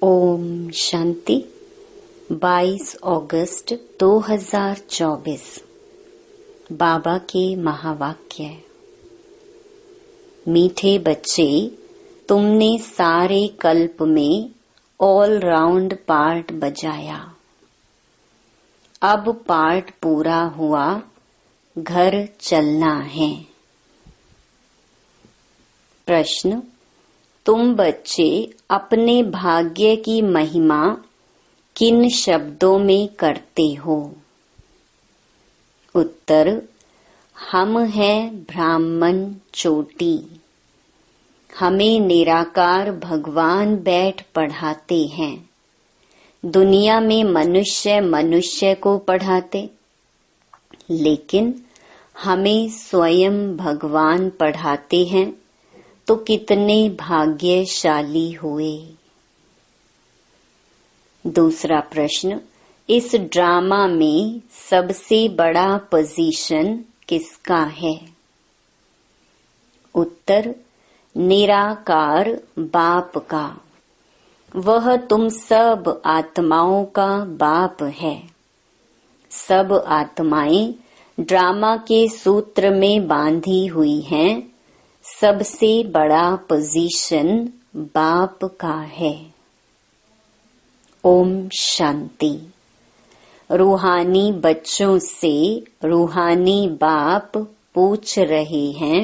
ओम शांति। 22 अगस्त 2024 बाबा के महावाक्य। मीठे बच्चे, तुमने सारे कल्प में ऑल राउंड पार्ट बजाया। अब पार्ट पूरा हुआ, घर चलना है। प्रश्न: तुम बच्चे अपने भाग्य की महिमा किन शब्दों में करते हो? उत्तर: हम हैं ब्राह्मण चोटी। हमें निराकार भगवान बैठ पढ़ाते हैं। दुनिया में मनुष्य मनुष्य को पढ़ाते, लेकिन हमें स्वयं भगवान पढ़ाते हैं, तो कितने भाग्यशाली हुए। दूसरा प्रश्न: इस ड्रामा में सबसे बड़ा पोजीशन किसका है? उत्तर: निराकार बाप का। वह तुम सब आत्माओं का बाप है। सब आत्माएं ड्रामा के सूत्र में बांधी हुई हैं। सबसे बड़ा पोजीशन बाप का है। ओम शांति। रूहानी बच्चों से रूहानी बाप पूछ रहे हैं,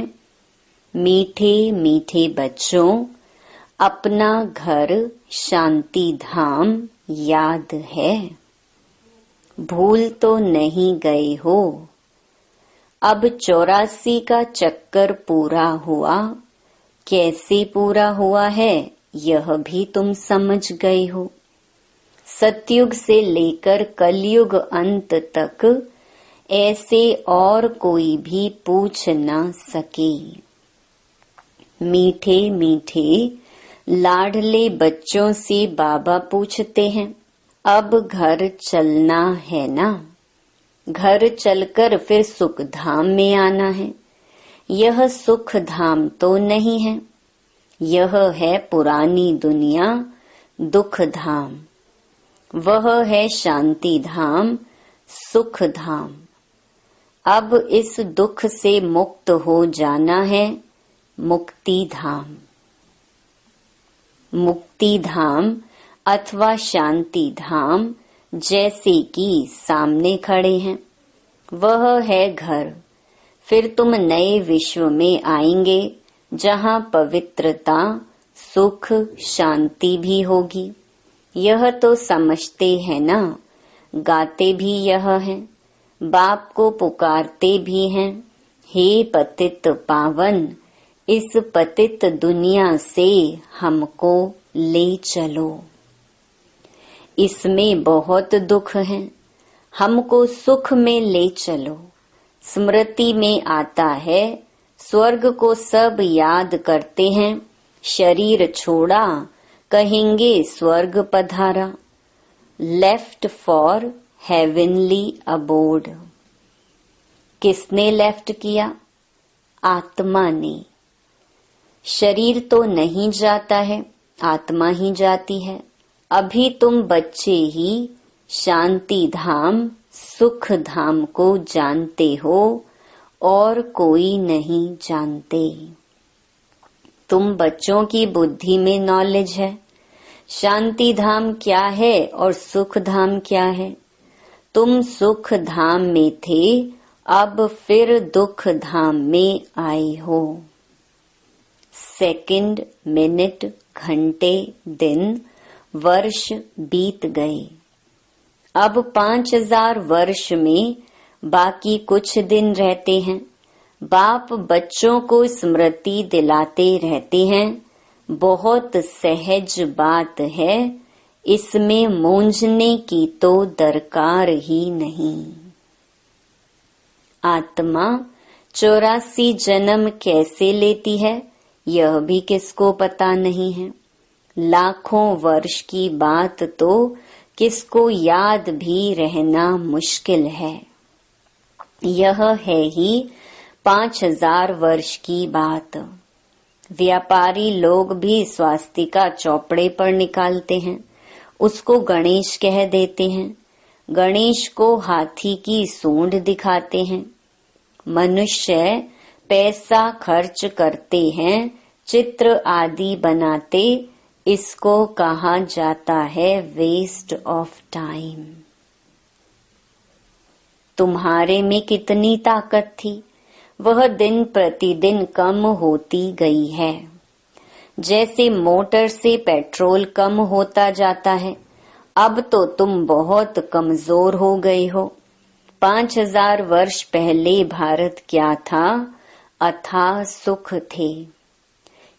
मीठे मीठे बच्चों, अपना घर शांति धाम याद है? भूल तो नहीं गए हो? अब 84 का चक्कर पूरा हुआ। कैसे पूरा हुआ है, यह भी तुम समझ गए हो। सतयुग से लेकर कलयुग अंत तक ऐसे और कोई भी पूछ ना सके। मीठे मीठे लाडले बच्चों से बाबा पूछते हैं, अब घर चलना है ना? घर चलकर फिर सुख धाम में आना है। यह सुख धाम तो नहीं है, यह है पुरानी दुनिया, दुख धाम। वह है शांति धाम, सुख धाम। अब इस दुख से मुक्त हो जाना है, मुक्ति धाम। मुक्ति धाम अथवा शांति धाम जैसे कि सामने खड़े हैं, वह है घर। फिर तुम नए विश्व में आएंगे, जहाँ पवित्रता, सुख, शांति भी होगी। यह तो समझते हैं ना, गाते भी यह है, बाप को पुकारते भी हैं, हे पतित पावन, इस पतित दुनिया से हमको ले चलो। इसमें बहुत दुख है, हमको सुख में ले चलो। स्मृति में आता है, स्वर्ग को सब याद करते हैं, शरीर छोड़ा कहेंगे स्वर्ग पधारा। Left for heavenly abode. किसने लेफ्ट किया? आत्मा ने। शरीर तो नहीं जाता है, आत्मा ही जाती है। अभी तुम बच्चे ही शांति धाम, सुख धाम को जानते हो और कोई नहीं जानते। तुम बच्चों की बुद्धि में नॉलेज है, शांति धाम क्या है और सुख धाम क्या है। तुम सुख धाम में थे, अब फिर दुख धाम में आए हो। सेकंड, मिनट, घंटे, दिन, वर्ष बीत गए। अब 5000 वर्ष में बाकी कुछ दिन रहते हैं। बाप बच्चों को स्मृति दिलाते रहते हैं। बहुत सहज बात है, इसमें मूंझने की तो दरकार ही नहीं। आत्मा 84 जन्म कैसे लेती है, यह भी किसको पता नहीं है। लाखों वर्ष की बात तो किसको याद भी रहना मुश्किल है। यह है ही 5000 वर्ष की बात। व्यापारी लोग भी स्वास्तिका चौपड़े पर निकालते हैं, उसको गणेश कह देते हैं। गणेश को हाथी की सूंड दिखाते हैं। मनुष्य पैसा खर्च करते हैं, चित्र आदि बनाते, इसको कहा जाता है वेस्ट ऑफ टाइम। तुम्हारे में कितनी ताकत थी, वह दिन प्रतिदिन कम होती गई है। जैसे मोटर से पेट्रोल कम होता जाता है, अब तो तुम बहुत कमजोर हो गए हो। 5000 वर्ष पहले भारत क्या था? अथाह सुख थे।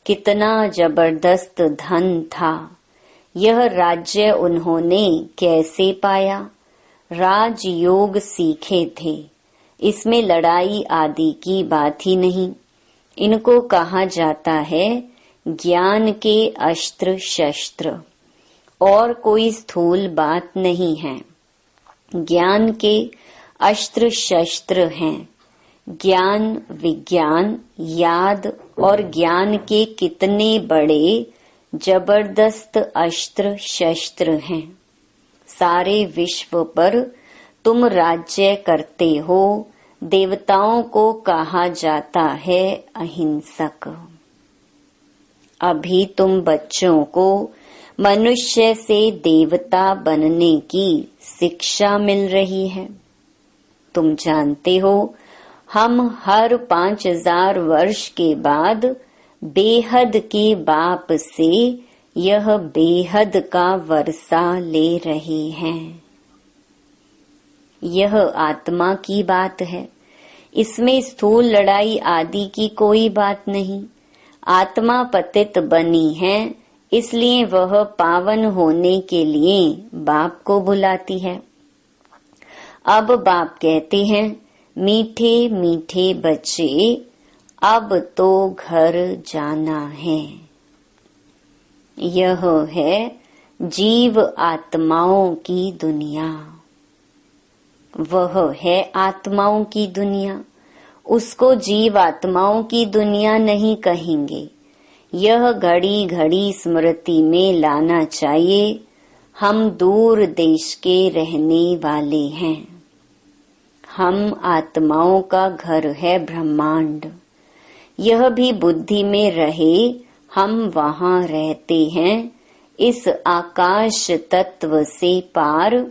कितना जबरदस्त धन था। यह राज्य उन्होंने कैसे पाया? राजयोग सीखे थे। इसमें लड़ाई आदि की बात ही नहीं। इनको कहा जाता है ज्ञान के अस्त्र शस्त्र, और कोई स्थूल बात नहीं है। ज्ञान के अस्त्र शस्त्र हैं। ज्ञान, विज्ञान, याद और ज्ञान के कितने बड़े जबरदस्त अस्त्र शस्त्र हैं। सारे विश्व पर तुम राज्य करते हो। देवताओं को कहा जाता है अहिंसक। अभी तुम बच्चों को मनुष्य से देवता बनने की शिक्षा मिल रही है। तुम जानते हो, हम हर 5000 वर्ष के बाद बेहद के बाप से यह बेहद का वर्षा ले रहे हैं। यह आत्मा की बात है। इसमें स्थूल लड़ाई आदि की कोई बात नहीं। आत्मा पतित बनी है, इसलिए वह पावन होने के लिए बाप को बुलाती है। अब बाप कहते हैं, मीठे मीठे बच्चे, अब तो घर जाना है। यह है जीव आत्माओं की दुनिया। वह है आत्माओं की दुनिया। उसको जीव आत्माओं की दुनिया नहीं कहेंगे। यह घड़ी घड़ी स्मृति में लाना चाहिए। हम दूर देश के रहने वाले हैं। हम आत्माओं का घर है ब्रह्मांड। यह भी बुद्धि में रहे, हम वहाँ रहते हैं, इस आकाश तत्व से पार,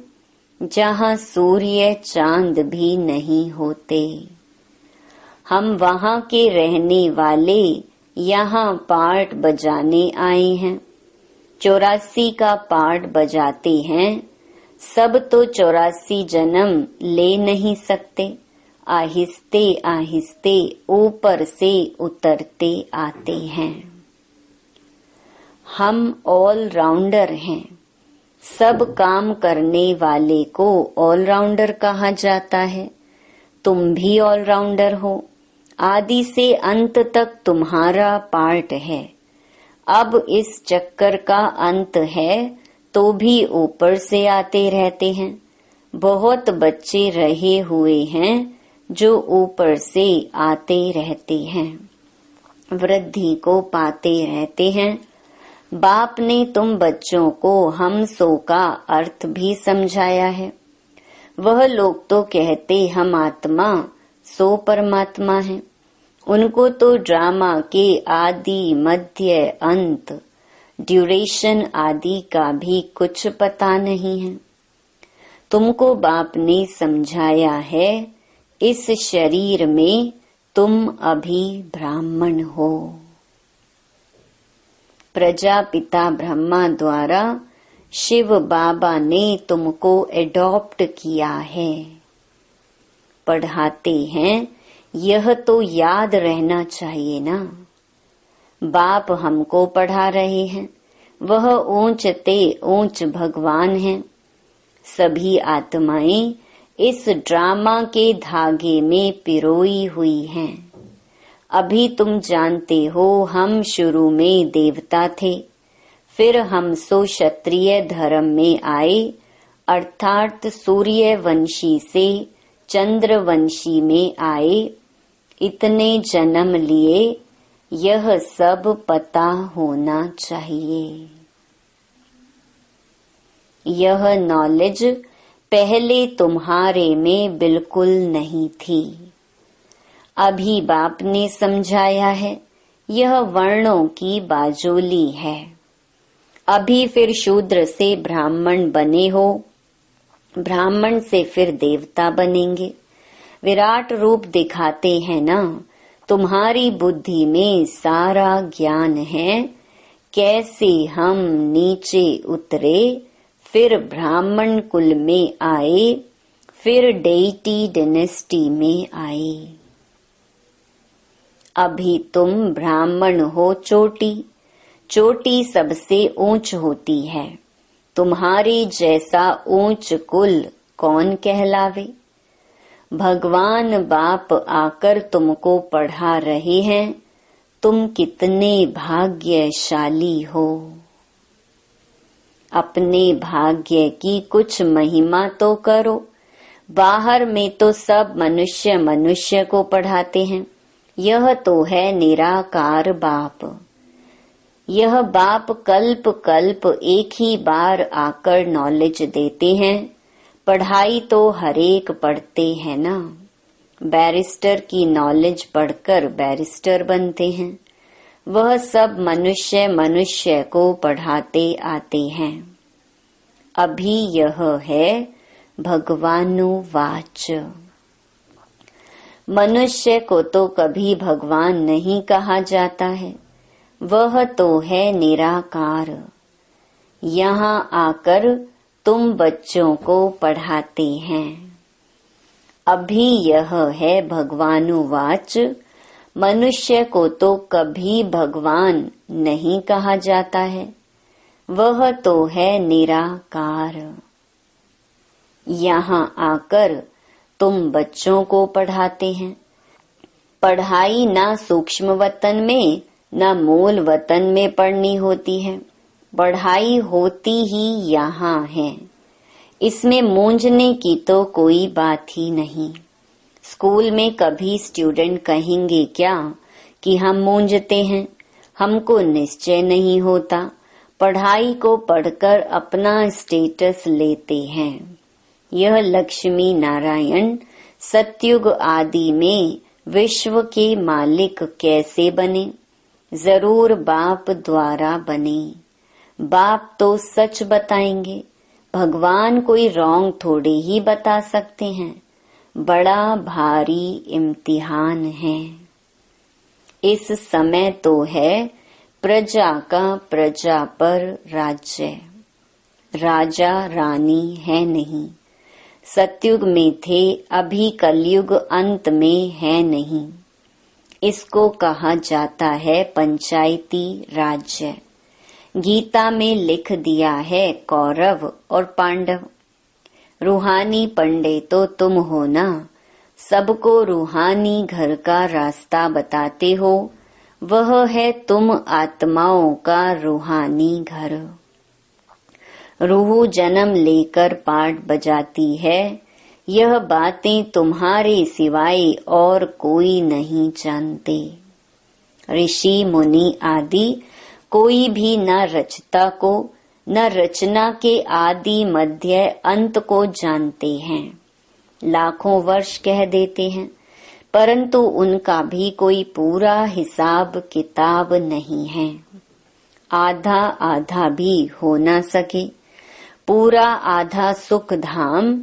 जहाँ सूर्य चांद भी नहीं होते। हम वहाँ के रहने वाले यहाँ पार्ट बजाने आए हैं। 84 का पार्ट बजाते हैं। सब तो 84 जन्म ले नहीं सकते। आहिस्ते आहिस्ते ऊपर से उतरते आते हैं। हम ऑलराउंडर हैं। सब काम करने वाले को ऑलराउंडर कहा जाता है। तुम भी ऑलराउंडर हो। आदि से अंत तक तुम्हारा पार्ट है। अब इस चक्कर का अंत है तो भी ऊपर से आते रहते हैं। बहुत बच्चे रहे हुए हैं जो ऊपर से आते रहते हैं, वृद्धि को पाते रहते हैं। बाप ने तुम बच्चों को हम सो का अर्थ भी समझाया है। वह लोग तो कहते हम आत्मा सो परमात्मा है। उनको तो ड्रामा के आदि मध्य अंत ड्यूरेशन आदि का भी कुछ पता नहीं है। तुमको बाप ने समझाया है, इस शरीर में तुम अभी ब्राह्मण हो। प्रजापिता ब्रह्मा द्वारा शिव बाबा ने तुमको एडॉप्ट किया है। पढ़ाते हैं, यह तो याद रहना चाहिए ना। बाप हमको पढ़ा रहे हैं। वह ऊंचते ऊंच भगवान हैं। सभी आत्माएं इस ड्रामा के धागे में पिरोई हुई हैं। अभी तुम जानते हो, हम शुरू में देवता थे, फिर हम सो क्षत्रिय धर्म में आए, अर्थात सूर्यवंशी से चंद्रवंशी में आए। इतने जन्म लिए, यह सब पता होना चाहिए। यह नॉलेज पहले तुम्हारे में बिल्कुल नहीं थी। अभी बाप ने समझाया है, यह वर्णों की बाजोली है। अभी फिर शूद्र से ब्राह्मण बने हो, ब्राह्मण से फिर देवता बनेंगे। विराट रूप दिखाते हैं ना, तुम्हारी बुद्धि में सारा ज्ञान है। कैसे हम नीचे उतरे, फिर ब्राह्मण कुल में आए, फिर डेटी डायनेस्टी में आए। अभी तुम ब्राह्मण हो चोटी, चोटी सबसे ऊंच होती है। तुम्हारे जैसा ऊंच कुल कौन कहलावे। भगवान बाप आकर तुमको पढ़ा रहे हैं, तुम कितने भाग्यशाली हो। अपने भाग्य की कुछ महिमा तो करो। बाहर में तो सब मनुष्य मनुष्य को पढ़ाते हैं। यह तो है निराकार बाप। यह बाप कल्प कल्प एक ही बार आकर नॉलेज देते हैं। पढ़ाई तो हरेक पढ़ते हैं ना। बैरिस्टर की नॉलेज पढ़कर बैरिस्टर बनते हैं। वह सब मनुष्य मनुष्य को पढ़ाते आते हैं। अभी यह है भगवानुवाच। मनुष्य को तो कभी भगवान नहीं कहा जाता है, वह तो है निराकार। यहाँ आकर तुम बच्चों को पढ़ाते हैं। अभी यह है भगवानुवाच। मनुष्य को तो कभी भगवान नहीं कहा जाता है, वह तो है निराकार। यहाँ आकर तुम बच्चों को पढ़ाते हैं। पढ़ाई ना सूक्ष्म वतन में ना मूल वतन में पढ़नी होती है। पढ़ाई होती ही यहाँ है। इसमें मूंझने की तो कोई बात ही नहीं। स्कूल में कभी स्टूडेंट कहेंगे क्या कि हम मूंझते हैं, हमको निश्चय नहीं होता। पढ़ाई को पढ़कर अपना स्टेटस लेते हैं। यह लक्ष्मी नारायण सतयुग आदि में विश्व के मालिक कैसे बने? जरूर बाप द्वारा बने। बाप तो सच बताएंगे, भगवान कोई रॉन्ग थोड़े ही बता सकते हैं। बड़ा भारी इम्तिहान है। इस समय तो है प्रजा का प्रजा पर राज्य। राजा रानी है नहीं। सतयुग में थे, अभी कलयुग अंत में है नहीं। इसको कहा जाता है पंचायती राज्य। गीता में लिख दिया है कौरव और पांडव। रूहानी पंडित तो तुम हो ना, सबको रूहानी घर का रास्ता बताते हो। वह है तुम आत्माओं का रूहानी घर। रूह जन्म लेकर पाठ बजाती है। यह बातें तुम्हारे सिवाय और कोई नहीं जानते। ऋषि मुनि आदि कोई भी न रचता को न रचना के आदि मध्य अंत को जानते हैं। लाखों वर्ष कह देते हैं, परंतु उनका भी कोई पूरा हिसाब किताब नहीं है। आधा आधा भी हो न सके। पूरा आधा सुख धाम,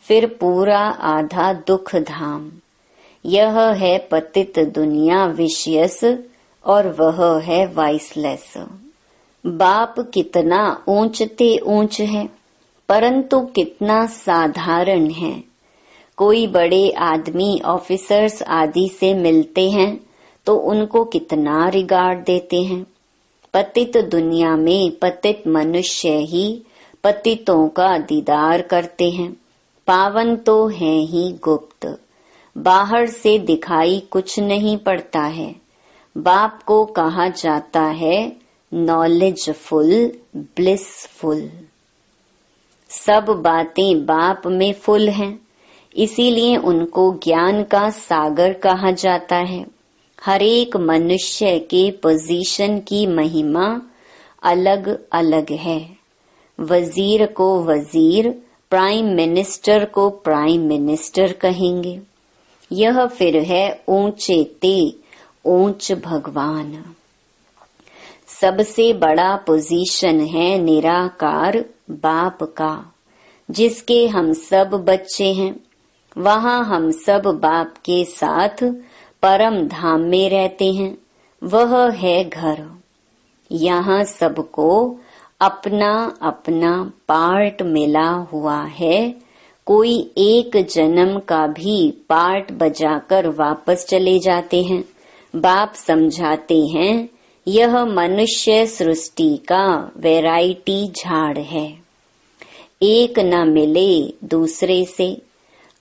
फिर पूरा आधा दुख धाम। यह है पतित दुनिया विषयस और वह है वाइसलेस। बाप कितना ऊंचते ऊंच है, परंतु कितना साधारण है। कोई बड़े आदमी ऑफिसर्स आदि से मिलते हैं तो उनको कितना रिगार्ड देते हैं। पतित दुनिया में पतित मनुष्य ही पतितों का दीदार करते हैं। पावन तो है ही गुप्त, बाहर से दिखाई कुछ नहीं पड़ता है। बाप को कहा जाता है नॉलेजफुल, ब्लिसफुल। सब बातें बाप में फुल हैं, इसीलिए उनको ज्ञान का सागर कहा जाता है। हर एक मनुष्य के पोजीशन की महिमा अलग अलग है। वजीर को वजीर, प्राइम मिनिस्टर को प्राइम मिनिस्टर कहेंगे। यह फिर है ऊंचे ते ऊंच भगवान। सबसे बड़ा पोजीशन है निराकार बाप का, जिसके हम सब बच्चे हैं। वहाँ हम सब बाप के साथ परम धाम में रहते हैं। वह है घर। यहाँ सबको अपना अपना पार्ट मिला हुआ है। कोई एक जन्म का भी पार्ट बजाकर वापस चले जाते हैं। बाप समझाते हैं यह मनुष्य सृष्टि का वैरायटी झाड़ है। एक न मिले दूसरे से।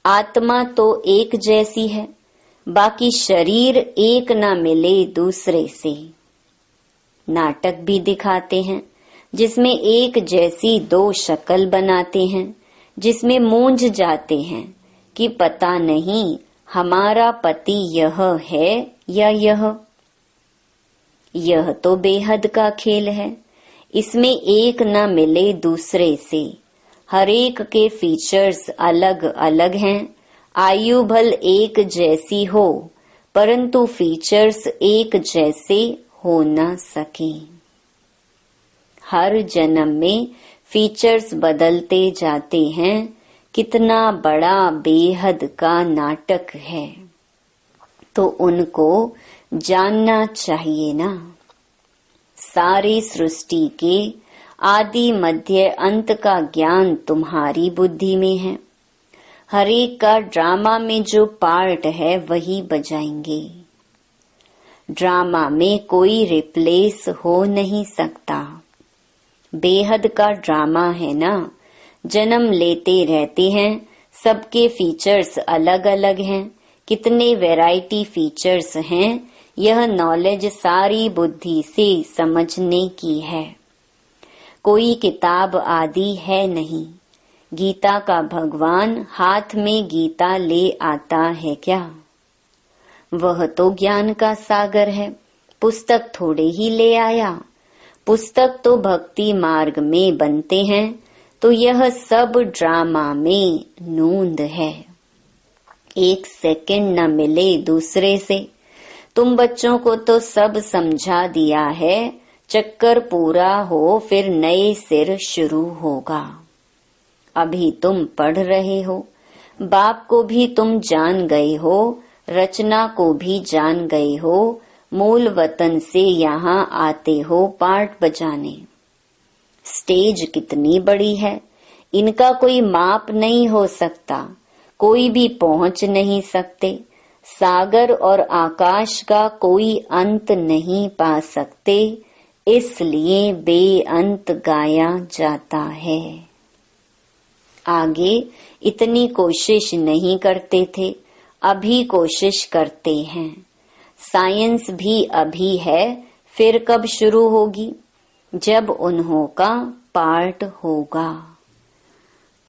आत्मा तो एक जैसी है, बाकी शरीर एक न मिले दूसरे से। नाटक भी दिखाते हैं जिसमें एक जैसी दो शक्ल बनाते हैं, जिसमें मूंझ जाते हैं कि पता नहीं हमारा पति यह है या यह तो बेहद का खेल है। इसमें एक न मिले दूसरे से। हर एक के फीचर्स अलग अलग हैं। आयु भल एक जैसी हो, परंतु फीचर्स एक जैसे हो न सके। हर जन्म में फीचर्स बदलते जाते हैं। कितना बड़ा बेहद का नाटक है, तो उनको जानना चाहिए ना। सारी सृष्टि के आदि मध्य अंत का ज्ञान तुम्हारी बुद्धि में है। हर एक का ड्रामा में जो पार्ट है वही बजाएंगे। ड्रामा में कोई रिप्लेस हो नहीं सकता। बेहद का ड्रामा है ना। जन्म लेते रहते हैं, सबके फीचर्स अलग अलग हैं। कितने वैरायटी फीचर्स हैं, यह नॉलेज सारी बुद्धि से समझने की है। कोई किताब आदि है नहीं। गीता का भगवान हाथ में गीता ले आता है क्या? वह तो ज्ञान का सागर है। पुस्तक थोड़े ही ले आया। पुस्तक तो भक्ति मार्ग में बनते हैं, तो यह सब ड्रामा में नूंद है। एक सेकंड न मिले दूसरे से। तुम बच्चों को तो सब समझा दिया है। चक्कर पूरा हो फिर नए सिर शुरू होगा। अभी तुम पढ़ रहे हो। बाप को भी तुम जान गए हो, रचना को भी जान गए हो। मूल वतन से यहाँ आते हो पार्ट बजाने। स्टेज कितनी बड़ी है, इनका कोई माप नहीं हो सकता। कोई भी पहुंच नहीं सकते। सागर और आकाश का कोई अंत नहीं पा सकते, इसलिए बेअंत गाया जाता है। आगे इतनी कोशिश नहीं करते थे, अभी कोशिश करते हैं। साइंस भी अभी है, फिर कब शुरू होगी? जब उन्हों का पार्ट होगा।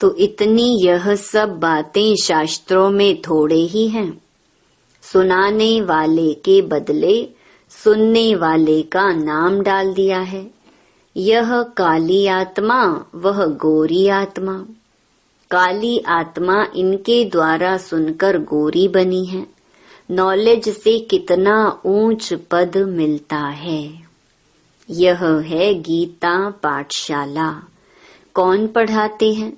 तो इतनी यह सब बातें शास्त्रों में थोड़े ही हैं। सुनाने वाले के बदले सुनने वाले का नाम डाल दिया है। यह काली आत्मा, वह गोरी आत्मा। काली आत्मा इनके द्वारा सुनकर गोरी बनी है। नॉलेज से कितना ऊंच पद मिलता है। यह है गीता पाठशाला। कौन पढ़ाते हैं?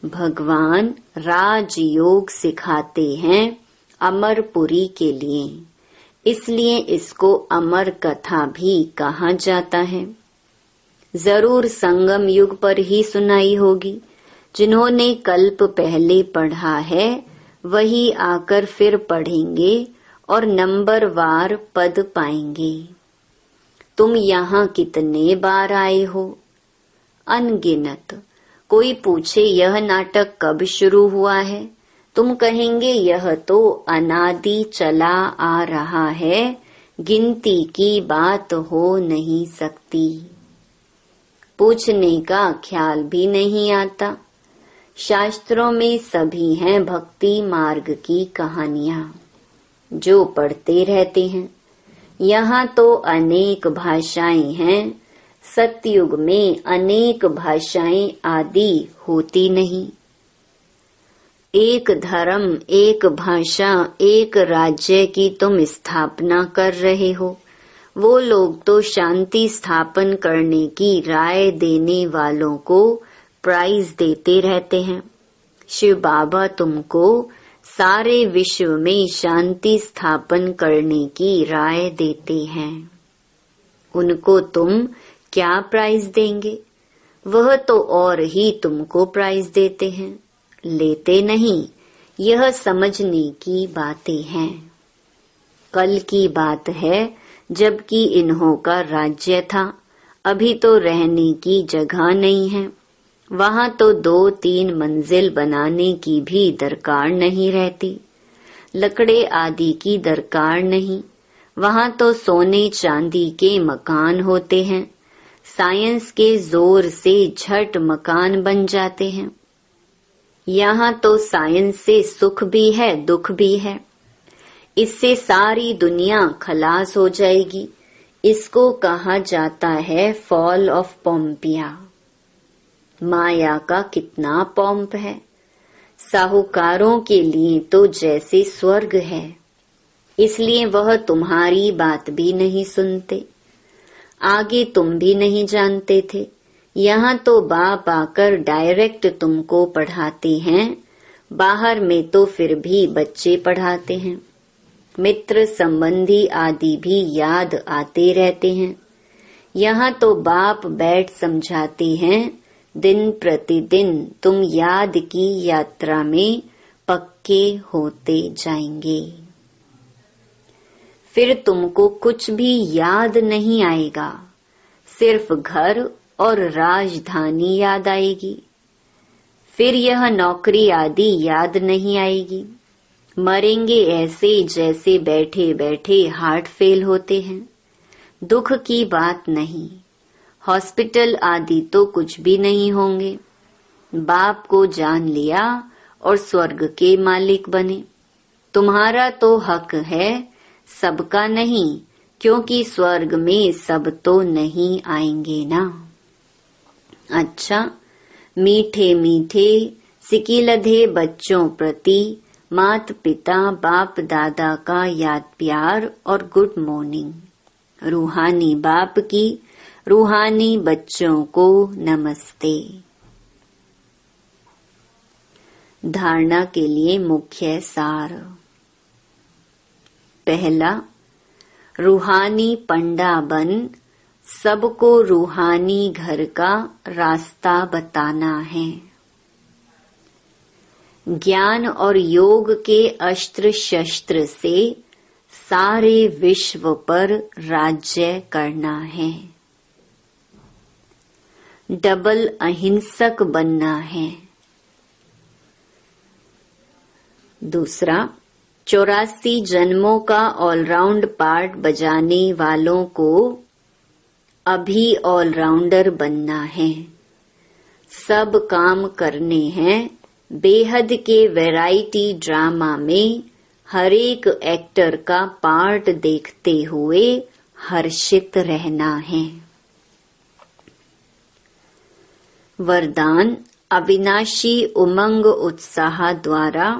भगवान राजयोग सिखाते हैं अमरपुरी के लिए। इसलिए इसको अमर कथा भी कहा जाता है। जरूर संगम युग पर ही सुनाई होगी। जिन्होंने कल्प पहले पढ़ा है वही आकर फिर पढ़ेंगे और नंबरवार पद पाएंगे। तुम यहाँ कितने बार आए हो? अनगिनत। कोई पूछे यह नाटक कब शुरू हुआ है, तुम कहेंगे यह तो अनादि चला आ रहा है, गिनती की बात हो नहीं सकती। पूछने का ख्याल भी नहीं आता। शास्त्रों में सभी हैं भक्ति मार्ग की कहानियां, जो पढ़ते रहते हैं। यहाँ तो अनेक भाषाएं हैं, सतयुग में अनेक भाषाएं आदि होती नहीं। एक धर्म, एक भाषा, एक राज्य की तुम स्थापना कर रहे हो। वो लोग तो शांति स्थापन करने की राय देने वालों को प्राइज देते रहते हैं। शिव बाबा तुमको सारे विश्व में शांति स्थापन करने की राय देते हैं। उनको तुम क्या प्राइज देंगे? वह तो और ही तुमको प्राइज देते हैं, लेते नहीं। यह समझने की बातें हैं। कल की बात है जबकि इन्हों का राज्य था। अभी तो रहने की जगह नहीं है। वहाँ तो 2-3 मंजिल बनाने की भी दरकार नहीं रहती। लकड़े आदि की दरकार नहीं। वहाँ तो सोने चांदी के मकान होते हैं। साइंस के जोर से झट मकान बन जाते हैं। यहाँ तो साइंस से सुख भी है, दुख भी है। इससे सारी दुनिया खलास हो जाएगी। इसको कहा जाता है फॉल ऑफ पोम्पिया। माया का कितना पोम्प है। साहूकारों के लिए तो जैसे स्वर्ग है। इसलिए वह तुम्हारी बात भी नहीं सुनते। आगे तुम भी नहीं जानते थे। यहाँ तो बाप आकर डायरेक्ट तुमको पढ़ाते हैं। बाहर में तो फिर भी बच्चे पढ़ाते हैं। मित्र संबंधी आदि भी याद आते रहते हैं। यहाँ तो बाप बैठ समझाते हैं। दिन प्रतिदिन तुम याद की यात्रा में पक्के होते जाएंगे। फिर तुमको कुछ भी याद नहीं आएगा। सिर्फ घर और राजधानी याद आएगी। फिर यह नौकरी आदि याद नहीं आएगी। मरेंगे ऐसे जैसे बैठे बैठे हार्ट फेल होते हैं। दुख की बात नहीं। हॉस्पिटल आदि तो कुछ भी नहीं होंगे। बाप को जान लिया और स्वर्ग के मालिक बने। तुम्हारा तो हक है, सबका नहीं, क्योंकि स्वर्ग में सब तो नहीं आएंगे ना। अच्छा, मीठे मीठे सिकिलधे बच्चों प्रति माता पिता बाप दादा का याद प्यार और गुड मॉर्निंग। रूहानी बाप की रूहानी बच्चों को नमस्ते। धारणा के लिए मुख्य सार। पहला, रूहानी पंडा बन सबको रूहानी घर का रास्ता बताना है। ज्ञान और योग के अस्त्र शस्त्र से सारे विश्व पर राज्य करना है। डबल अहिंसक बनना है। दूसरा, 84 जन्मों का ऑलराउंड पार्ट बजाने वालों को अभी ऑलराउंडर बनना है। सब काम करने हैं। बेहद के वैरायटी ड्रामा में हर एक एक्टर का पार्ट देखते हुए हर्षित रहना है। वरदान, अविनाशी उमंग उत्साह द्वारा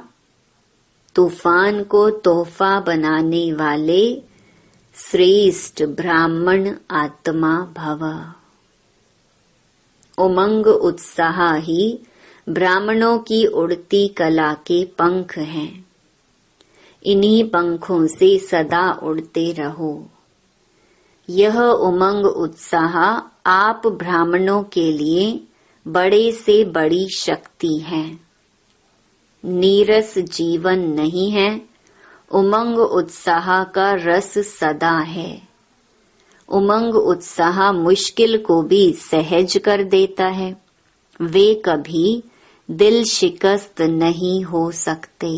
तूफान को तोहफा बनाने वाले श्रेष्ठ ब्राह्मण आत्मा भव। उमंग उत्साह ही ब्राह्मणों की उड़ती कला के पंख हैं। इन्हीं पंखों से सदा उड़ते रहो। यह उमंग उत्साह आप ब्राह्मणों के लिए बड़े से बड़ी शक्ति है। नीरस जीवन नहीं है। उमंग उत्साह का रस सदा है। उमंग उत्साह मुश्किल को भी सहज कर देता है। वे कभी दिल शिकस्त नहीं हो सकते।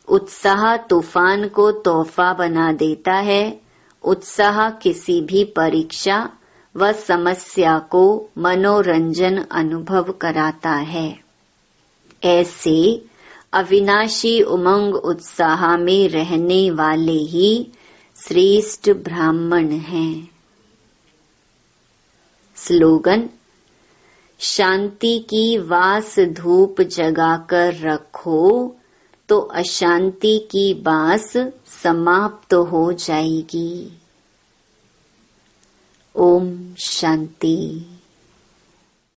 उत्साह तूफान को तोहफा बना देता है। उत्साह किसी भी परीक्षा व समस्या को मनोरंजन अनुभव कराता है। ऐसे अविनाशी उमंग उत्साह में रहने वाले ही श्रेष्ठ ब्राह्मण हैं। स्लोगन: शांति की वास धूप जगाकर रखो तो अशांति की बास समाप्त हो जाएगी। ओम शांति।